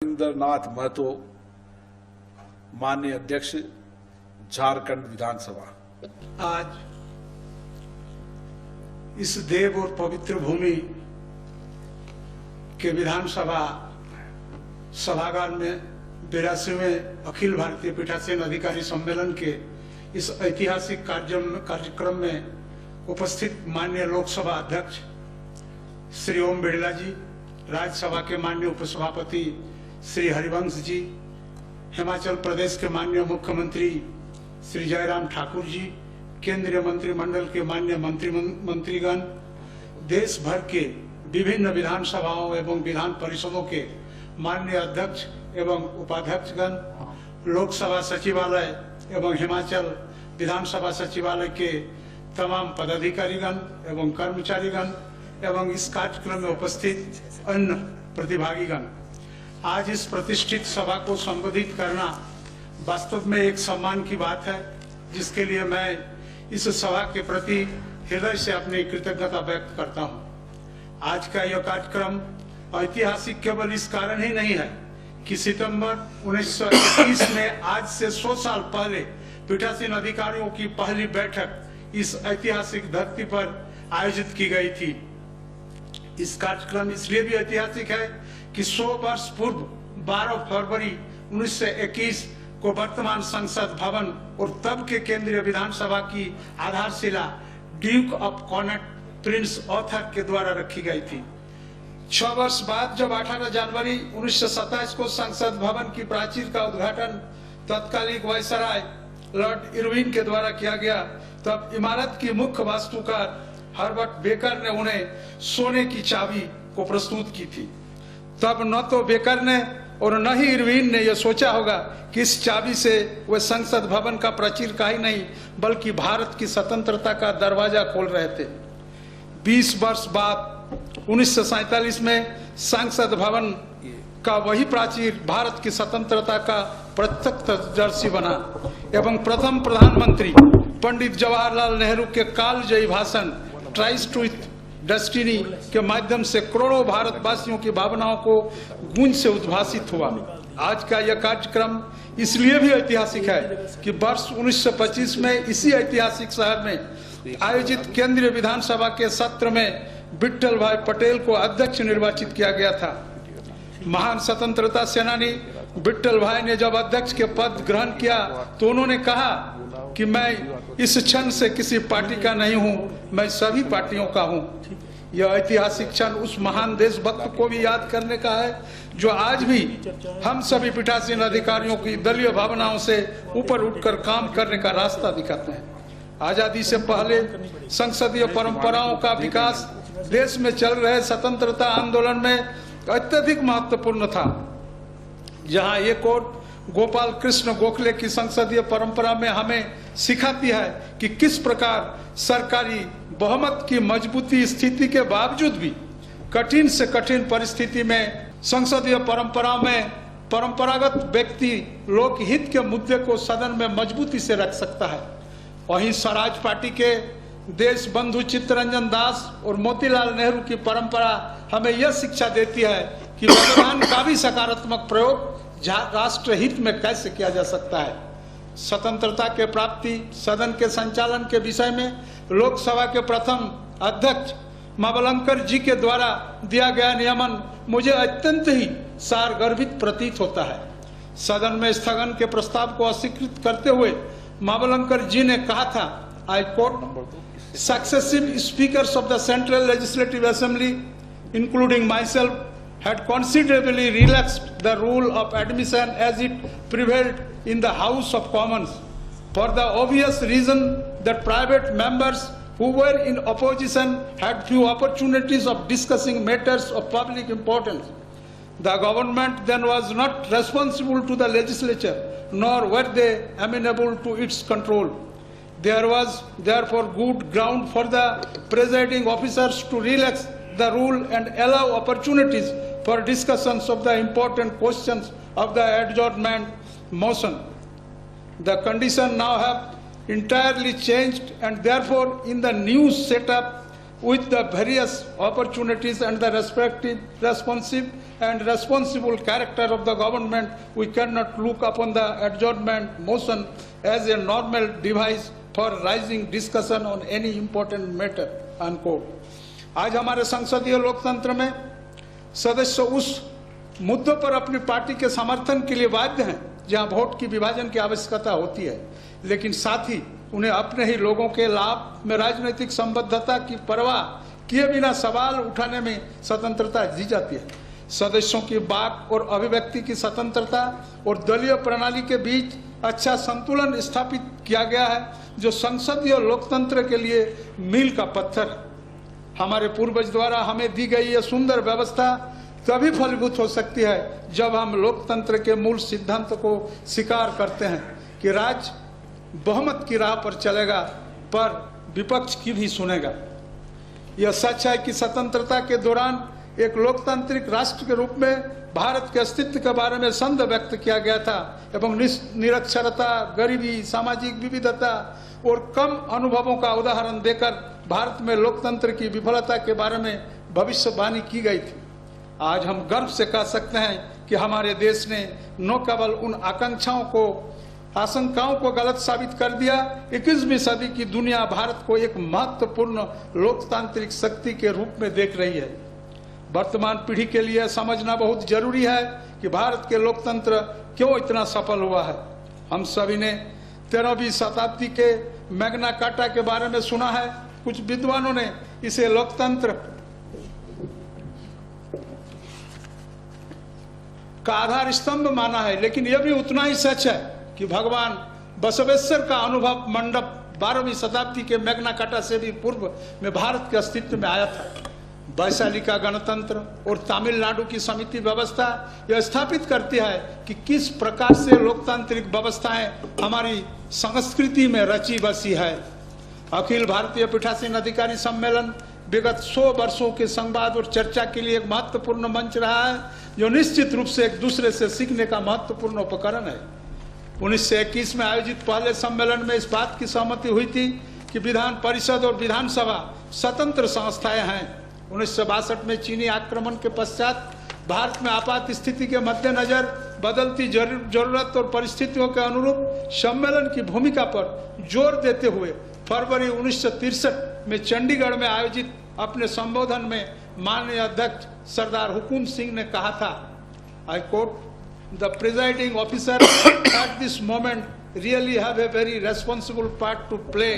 रविंद्रनाथ महतो, माननीय अध्यक्ष झारखंड विधानसभा। आज इस देव और पवित्र भूमि के विधानसभा सभागार में 82वें अखिल भारतीय पीठासीन अधिकारी सम्मेलन के इस ऐतिहासिक कार्यक्रम में उपस्थित माननीय लोकसभा अध्यक्ष श्री ओम बिड़ला जी, राज्यसभा के माननीय उपसभापति श्री हरिवंश जी, हिमाचल प्रदेश के माननीय मुख्यमंत्री श्री जयराम ठाकुर जी, केंद्रीय मंत्रिमंडल के माननीय मंत्रीगण, देश भर के विभिन्न विधानसभाओं एवं विधान परिषदों के माननीय अध्यक्ष एवं उपाध्यक्षगण, लोकसभा सचिवालय एवं हिमाचल विधानसभा सचिवालय के तमाम पदाधिकारीगण एवं कर्मचारीगण एवं इस कार्यक्रम में उपस्थित अन्य प्रतिभागीगण, आज इस प्रतिष्ठित सभा को संबोधित करना वास्तव में एक सम्मान की बात है, जिसके लिए मैं इस सभा के प्रति हृदय से अपनी कृतज्ञता व्यक्त करता हूं। आज का यह कार्यक्रम ऐतिहासिक केवल इस कारण ही नहीं है कि सितंबर 1921 में आज से 100 साल पहले पीठासीन अधिकारियों की पहली बैठक इस ऐतिहासिक धरती पर आयोजित की गई थी। इस कार्यक्रम इसलिए भी ऐतिहासिक है कि 100 वर्ष पूर्व 12 फरवरी 1921 को वर्तमान संसद भवन और तब के केंद्रीय विधानसभा की आधारशिला Duke of Connaught Prince Arthur के द्वारा रखी गई थी। 6 वर्ष बाद जब 18 जनवरी 1927 को संसद भवन की प्राचीर का उद्घाटन तत्कालीन वायसराय लॉर्ड इरविन के द्वारा किया गया, तब इमारत की मुख्य वास्तुकार हर्बर्ट बेकर ने उन्हें सोने की चाबी को प्रस्तुत की थी। तब न तो बेकर ने और न ही इरविन ने यह सोचा होगा कि इस चाबी से वे संसद भवन का प्राचीर का ही नहीं बल्कि भारत की स्वतंत्रता का दरवाजा खोल रहे थे। 20 वर्ष बाद 1947 में संसद भवन का वही प्राचीर भारत की स्वतंत्रता का प्रत्यक्षदर्शी बना एवं प्रथम प्रधानमंत्री पंडित जवाहरलाल नेहरू के कालजयी भाषण ट्राइज टू डेस्टिनी के माध्यम से करोड़ों भारतवासियों की भावनाओं को गूंज से उद्भासित हुआ। आज का यह कार्यक्रम इसलिए भी ऐतिहासिक है कि वर्ष 1925 में इसी ऐतिहासिक शहर में आयोजित केंद्रीय विधानसभा के सत्र में विट्ठल भाई पटेल को अध्यक्ष निर्वाचित किया गया था। महान स्वतंत्रता सेनानी विट्ठल भाई ने जब अध्यक्ष के पद ग्रहण किया तो उन्होंने कहा कि मैं इस क्षण से किसी पार्टी का नहीं हूं, मैं सभी पार्टियों का हूं। यह ऐतिहासिक क्षण उस महान देशभक्त को भी याद करने का है जो आज भी हम सभी पीठासीन अधिकारियों की दलीय भावनाओं से ऊपर उठकर काम करने का रास्ता दिखाते हैं। आजादी से पहले संसदीय परंपराओं का विकास देश में चल रहे स्वतंत्रता आंदोलन में अत्यधिक महत्वपूर्ण था। जहां एक और गोपाल कृष्ण गोखले की संसदीय परंपरा में हमें सिखाती है कि किस प्रकार सरकारी बहुमत की मजबूती स्थिति के बावजूद भी कठिन से कठिन परिस्थिति में संसदीय परंपरा में परंपरागत व्यक्ति लोकहित के मुद्दे को सदन में मजबूती से रख सकता है। वहीं स्वराज पार्टी के देश बंधु चित्तरंजन दास और मोतीलाल नेहरू की परंपरा हमें यह शिक्षा देती है कि मतदान का भी सकारात्मक प्रयोग राष्ट्र हित में कैसे किया जा सकता है। स्वतंत्रता के प्राप्ति सदन के संचालन के विषय में लोकसभा के प्रथम अध्यक्ष मावलंकर जी के द्वारा दिया गया नियमन मुझे अत्यंत ही सारगर्भित प्रतीत होता है। सदन में स्थगन के प्रस्ताव को अस्वीकृत करते हुए मावलंकर जी ने कहा था, I quote, successive speakers of the central legislative assembly including my self had considerably relaxed the rule of admission as it prevailed in the House of Commons for the obvious reason that private members who were in opposition had few opportunities of discussing matters of public importance. The government then was not responsible to the legislature, nor were they amenable to its control. There was therefore good ground for the presiding officers to relax the rule and allow opportunities for discussions of the important questions of the adjournment motion. The conditions now have entirely changed, and therefore in the new setup with the various opportunities and the respective responsible character of the government, we cannot look upon the adjournment motion as a normal device for raising discussion on any important matter, unquote. आज हमारे संसदीय लोकतंत्र में सदस्य उस मुद्दों पर अपनी पार्टी के समर्थन के लिए बाध्य हैं जहां वोट की विभाजन की आवश्यकता होती है, लेकिन साथ ही उन्हें अपने ही लोगों के लाभ में राजनीतिक संबद्धता की परवाह किए बिना सवाल उठाने में स्वतंत्रता दी जाती है। सदस्यों की वाक और अभिव्यक्ति की स्वतंत्रता और दलीय प्रणाली के बीच अच्छा संतुलन स्थापित किया गया है, जो संसदीय लोकतंत्र के लिए मील का पत्थर है। हमारे पूर्वज द्वारा हमें दी गई यह सुंदर व्यवस्था तभी फलीभूत हो सकती है जब हम लोकतंत्र के मूल सिद्धांत को स्वीकार करते हैं कि राज्य बहुमत की राह पर चलेगा पर विपक्ष की भी सुनेगा। यह सच है कि स्वतंत्रता के दौरान एक लोकतांत्रिक राष्ट्र के रूप में भारत के अस्तित्व के बारे में संदेह व्यक्त किया गया था एवं निरक्षरता, गरीबी, सामाजिक विविधता और कम अनुभवों का उदाहरण देकर भारत में लोकतंत्र की विफलता के बारे में भविष्यवाणी की गई थी। आज हम गर्व से कह सकते हैं कि हमारे देश ने न केवल उन आशंकाओं को गलत साबित कर दिया, 21वीं सदी की दुनिया भारत को एक महत्वपूर्ण लोकतांत्रिक शक्ति के रूप में देख रही है। वर्तमान पीढ़ी के लिए समझना बहुत जरूरी है कि भारत के लोकतंत्र क्यों इतना सफल हुआ है। हम सभी ने 13वीं शताब्दी के मैग्ना कार्टा के बारे में सुना है। कुछ विद्वानों ने इसे लोकतंत्र का आधार स्तंभ माना है, लेकिन यह भी उतना ही सच है कि भगवान बसवेश्वर का अनुभव मंडप 12वीं शताब्दी के मैग्ना कार्टा से भी पूर्व में भारत के अस्तित्व में आया था। वैशाली का गणतंत्र और तमिलनाडु की समिति व्यवस्था यह स्थापित करती है कि किस प्रकार से लोकतांत्रिक व्यवस्थाएं हमारी संस्कृति में रची बसी है। अखिल भारतीय पीठासीन अधिकारी सम्मेलन विगत 100 वर्षों के संवाद और चर्चा के लिए एक महत्वपूर्ण मंच रहा है, जो निश्चित रूप से एक दूसरे से सीखने का महत्वपूर्ण उपकरण है। 1921 में आयोजित पहले सम्मेलन में इस बात की सहमति हुई थी कि विधान परिषद और विधानसभा स्वतंत्र संस्थाएं हैं। 1962 में चीनी आक्रमण के पश्चात भारत में आपात स्थिति के मद्देनजर बदलती जरूरत और परिस्थितियों के अनुरूप सम्मेलन की भूमिका पर जोर देते हुए फरवरी 1963 में चंडीगढ़ में आयोजित अपने संबोधन में माननीय अध्यक्ष सरदार हुकुम सिंह ने कहा था, I quote, the presiding officer at this moment really have a very responsible part two play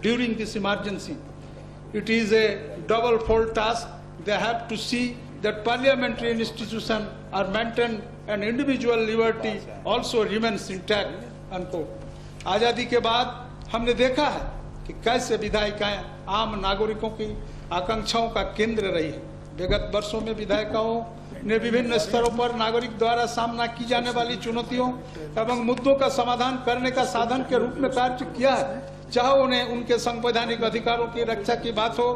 during this emergency. It is a double-fold task. They have to see that parliamentary institutions are maintained and individual liberty also remains intact. Unquote. आजादी के बाद हमने देखा है कि कैसे विधायिकाएं आम नागरिकों की आकांक्षाओं का केंद्र रही है। विगत वर्षों में विधायिकाओं ने विभिन्न स्तरों पर नागरिक द्वारा सामना की जाने वाली चुनौतियों एवं मुद्दों का समाधान करने का साधन के रूप में कार्य किया है, चाहे उन्हें उनके संवैधानिक अधिकारों की रक्षा की बात हो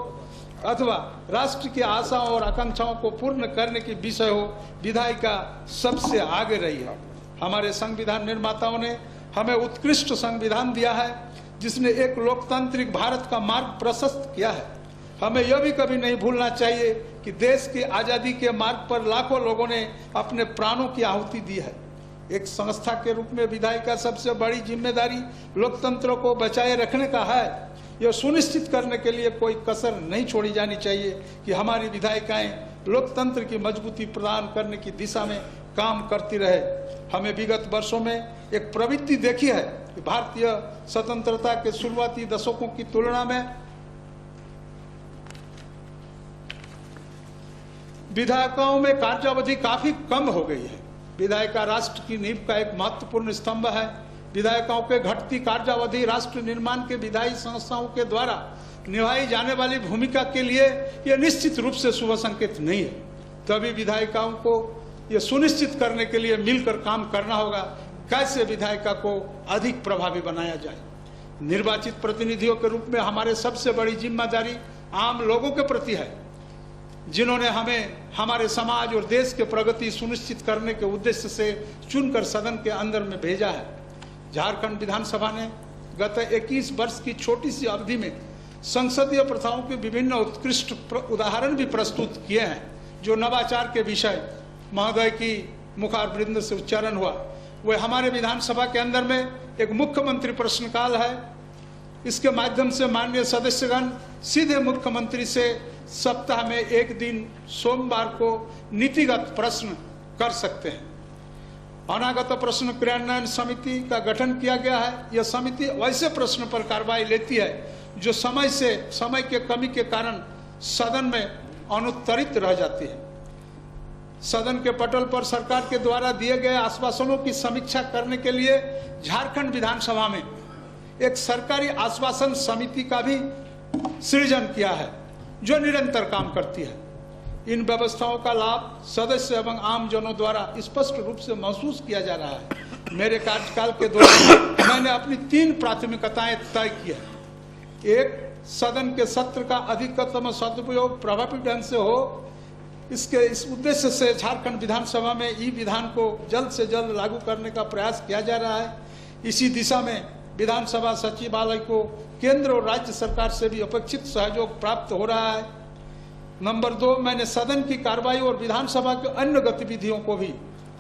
अथवा राष्ट्र की आशाओं और आकांक्षाओं को पूर्ण करने की विषय हो। विधायिका सबसे आगे रही है। हमारे संविधान निर्माताओं ने हमें उत्कृष्ट संविधान दिया है, जिसने एक लोकतांत्रिक भारत का मार्ग प्रशस्त किया है। हमें यह भी कभी नहीं भूलना चाहिए कि देश की आजादी के मार्ग पर लाखों लोगों ने अपने प्राणों की आहुति दी है। एक संस्था के रूप में विधायिका सबसे बड़ी जिम्मेदारी लोकतंत्र को बचाए रखने का है। यह सुनिश्चित करने के लिए कोई कसर नहीं छोड़ी जानी चाहिए कि हमारी विधायिकाएं लोकतंत्र की मजबूती प्रदान करने की दिशा में काम करती रहे। हमें विगत वर्षों में एक प्रवृत्ति देखी है कि भारतीय स्वतंत्रता के शुरुआती दशकों की तुलना में विधायिकाओं में कार्यावधि काफी कम हो गई है। विधायिका राष्ट्र की नींव का एक महत्वपूर्ण स्तंभ है। विधायिकाओं के घटती कार्यावधि राष्ट्र निर्माण के विधायी संस्थाओं के द्वारा निभाई जाने वाली भूमिका के लिए यह निश्चित रूप से शुभ संकेत नहीं है। तभी विधायिकाओं को यह सुनिश्चित करने के लिए मिलकर काम करना होगा कैसे विधायिका को अधिक प्रभावी बनाया जाए। निर्वाचित प्रतिनिधियों के रूप में हमारे सबसे बड़ी जिम्मेदारी आम लोगों के प्रति है, जिन्होंने हमें हमारे समाज और देश के प्रगति सुनिश्चित करने के उद्देश्य से चुनकर सदन के अंदर में भेजा है। झारखंड विधानसभा ने गत 21 वर्ष की छोटी सी अवधि में संसदीय प्रथाओं के विभिन्न उत्कृष्ट उदाहरण भी प्रस्तुत किए हैं। जो नवाचार के विषय महोदय की मुखारबिंद से उच्चारण हुआ, वह हमारे विधानसभा के अंदर में एक मुख्यमंत्री प्रश्नकाल है। इसके माध्यम से माननीय सदस्यगण सीधे मुख्यमंत्री से सप्ताह में एक दिन सोमवार को नीतिगत प्रश्न कर सकते हैं। अनागत प्रश्न क्रियान्वयन समिति का गठन किया गया है। यह समिति वैसे प्रश्न पर कार्रवाई लेती है जो समय के कमी के कारण सदन में अनुत्तरित रह जाती है। सदन के पटल पर सरकार के द्वारा दिए गए आश्वासनों की समीक्षा करने के लिए झारखंड विधानसभा में एक सरकारी आश्वासन समिति का भी सृजन किया है जो निरंतर काम करती है। इन व्यवस्थाओं का लाभ सदस्य एवं आम जनों द्वारा स्पष्ट रूप से महसूस किया जा रहा है। मेरे कार्यकाल के दौरान मैंने अपनी 3 प्राथमिकताएं तय की है। एक, सदन के सत्र का अधिकतम सदुपयोग प्रभावी ढंग से हो। इस उद्देश्य से झारखंड विधानसभा में ई विधान को जल्द से जल्द लागू करने का प्रयास किया जा रहा है। इसी दिशा में विधानसभा सचिवालय को केंद्र और राज्य सरकार से भी अपेक्षित सहयोग प्राप्त हो रहा है। नंबर 2, मैंने सदन की कार्रवाई और विधानसभा के अन्य गतिविधियों को भी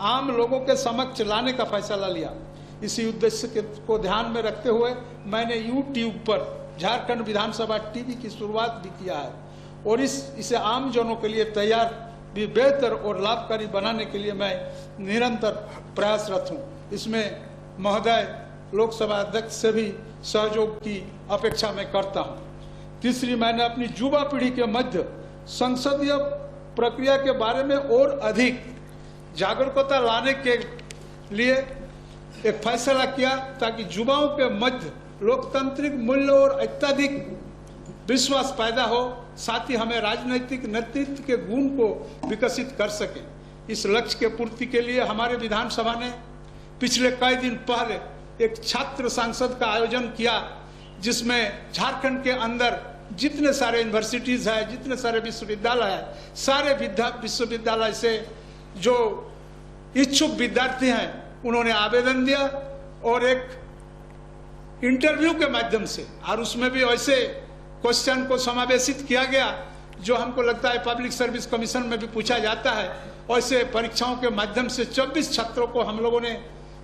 आम लोगों के समक्ष लाने का फैसला लिया। इसी उद्देश्य को ध्यान में रखते हुए मैंने YouTube पर झारखंड विधानसभा टीवी की शुरुआत भी किया है और इसे आम जनों के लिए तैयार भी बेहतर और लाभकारी बनाने के लिए मैं निरंतर प्रयासरत हूँ। इसमें महोदय लोकसभा अध्यक्ष से भी सहयोग की अपेक्षा मैं करता हूँ। तीसरी, मैंने अपनी युवा पीढ़ी के मध्य संसदीय प्रक्रिया के बारे में और अधिक जागरूकता लाने के लिए एक फैसला किया ताकि युवाओं के मध्य लोकतांत्रिक मूल्य और अत्यधिक विश्वास पैदा हो, साथ ही हमें राजनीतिक नेतृत्व के गुण को विकसित कर सके। इस लक्ष्य के पूर्ति के लिए हमारे विधानसभा ने पिछले कई दिन पहले एक छात्र सांसद का आयोजन किया जिसमें झारखंड के अंदर जितने सारे यूनिवर्सिटीज है, जितने सारे विश्वविद्यालय है, सारे विश्वविद्यालय से जो इच्छुक विद्यार्थी हैं उन्होंने आवेदन दिया और एक इंटरव्यू के माध्यम से, और उसमें भी ऐसे क्वेश्चन को समावेशित किया गया जो हमको लगता है पब्लिक सर्विस कमीशन में भी पूछा जाता है। ऐसे परीक्षाओं के माध्यम से 24 छात्रों को हम लोगों ने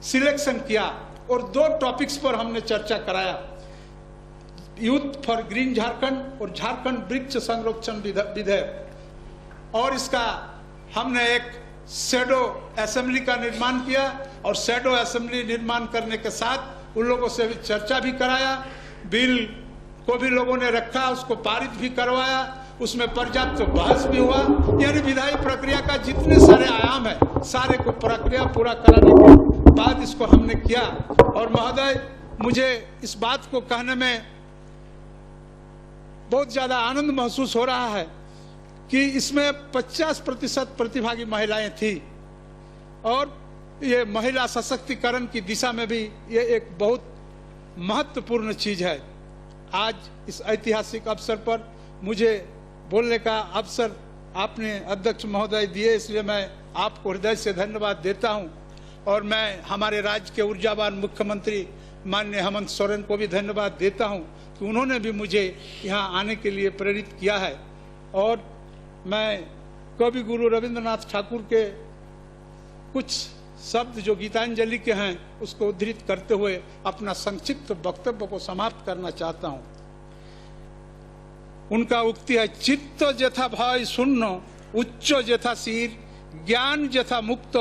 सिलेक्शन किया और 2 टॉपिक्स पर हमने चर्चा कराया, यूथ फॉर ग्रीन झारखंड और झारखंड वृक्ष संरक्षण विधेयक। और इसका हमने एक शैडो असेंबली का निर्माण किया और शैडो असेंबली निर्माण करने के साथ उन लोगों से भी चर्चा भी कराया। बिल को भी लोगों ने रखा, उसको पारित भी करवाया, उसमें पर्याप्त बहस भी हुआ। यानी विधायी प्रक्रिया का जितने सारे आयाम है सारे को प्रक्रिया पूरा कराने के बाद इसको हमने किया। और महोदय, मुझे इस बात को कहने में बहुत ज्यादा आनंद महसूस हो रहा है कि इसमें 50% प्रतिभागी महिलाएं थी और ये महिला सशक्तिकरण की दिशा में भी ये एक बहुत महत्वपूर्ण चीज है। आज इस ऐतिहासिक अवसर पर मुझे बोलने का अवसर आपने अध्यक्ष महोदय दिए, इसलिए मैं आपको हृदय से धन्यवाद देता हूं। और मैं हमारे राज्य के ऊर्जावान मुख्यमंत्री माननीय हेमंत सोरेन को भी धन्यवाद देता हूं कि उन्होंने भी मुझे यहाँ आने के लिए प्रेरित किया है। और मैं कवि गुरु रविंद्रनाथ ठाकुर के कुछ शब्द जो गीतांजलि के हैं उसको उद्धृत करते हुए अपना संक्षिप्त वक्तव्य को समाप्त करना चाहता हूं। उनका उक्ति है, चित्त जथा भय शून्य उच्च जथा शीर, ज्ञान जथा मुक्त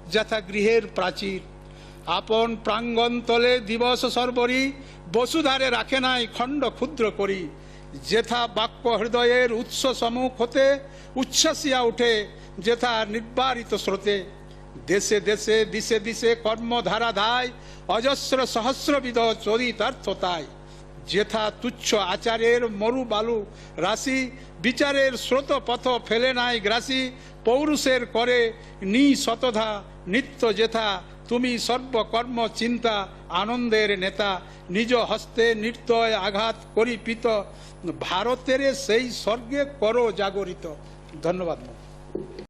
जथा गृहेर प्राचीर, आपन प्रांगण तले दिवस सर्वरी, बसुधारे राखे नाई खंड क्षुद्र करी, जेथा बाक्य हृदयेर उत्स सम्मुख होते उच्छ्वसिया उठे जेथा निर्बारित स्रोते, देशे देशे दिशे दिशे कर्म धारा धाय, अजस्र सहस्र विध चोरितार्थ होताय, जेथा तुच्छ आचारेर मरु बालू राशि, বিচারের স্রোত পথ ফেলে নাই গ্রাসি, পৌরুষের করে নি শতধা নিত্য যেথা, তুমি সর্বকর্ম চিন্তা আনন্দের নেতা, নিজ হস্তে নির্দয় আঘাত করি পিত, ভারতের সেই স্বর্গে করো জাগরিত। ধন্যবাদ।